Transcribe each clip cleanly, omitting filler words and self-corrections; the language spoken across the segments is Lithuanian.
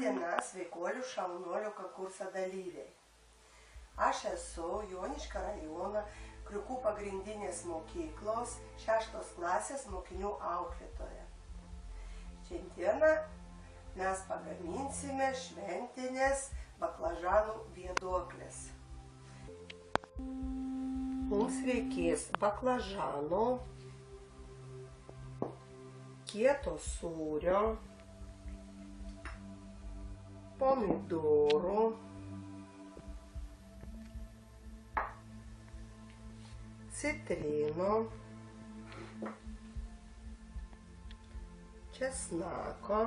diena, sveikuolių šaunuolių konkurso dalyviai. Aš esu Joniškio rajono Kriukų pagrindinės mokyklos 6 klasės mokinių auklėtoja. Šiandieną mes pagaminsime šventinės baklažanų vėduoklės. Mums reikės baklažanų, kieto sūrio, pomidorų, citrinų, česnako,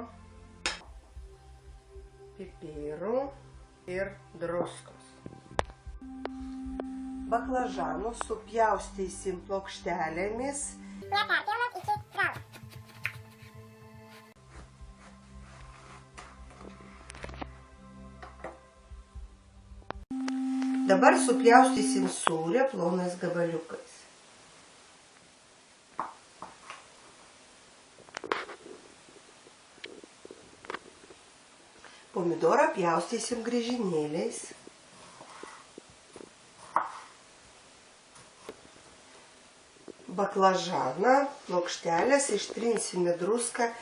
pipirų ir druskos. Baklažanus supjaustysim plokštelėmis. Neperpjaunant iki galo. Dabar supjaustysim sūrį plonais gabaliukais. Pomidorą pjaustysim griežinėliais. Baklažaną plokštelės ištrinsime druską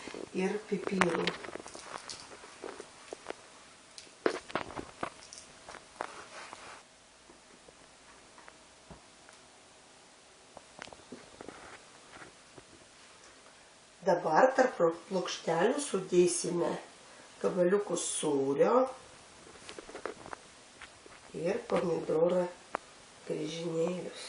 ir pipirų. Dabar tarp plokštelių sudėsime gabaliukus sūrio ir pomidorą griežinėlius.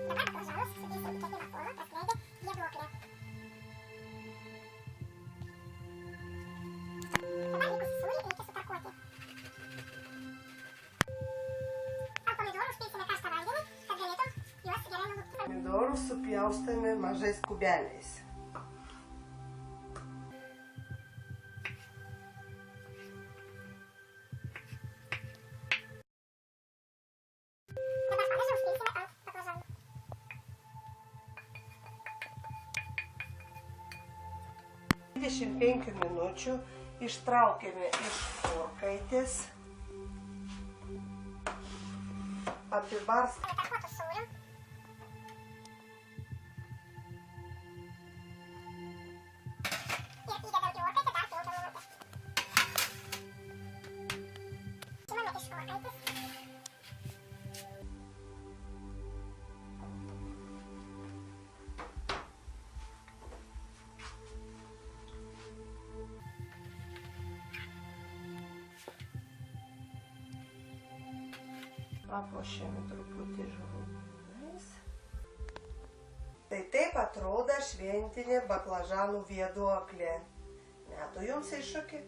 Dabar baklažanus sudėsim į kiekvieną formą praskleidę vėduoklę. Dabar likusį sūrį reikia sutarkuoti. Ant pomidorų užpilsime karštą vandenį, kad galėtum juos gerai nulupti. Pomidorus supjaustame mažais kubeliais. Dabar padažą užpilsime ant baklažanų. Po 25 minučių ištraukėme iš orkaitės. Apibarstome Tarkuotų sūrių. Ir įdedam į orkaitę dar 5 minutės. Imame iš orkaitės. Papuošėme truputį žolynais. Tai taip atrodo šventinė baklažanų vėduoklė. Metu jums iššūkį.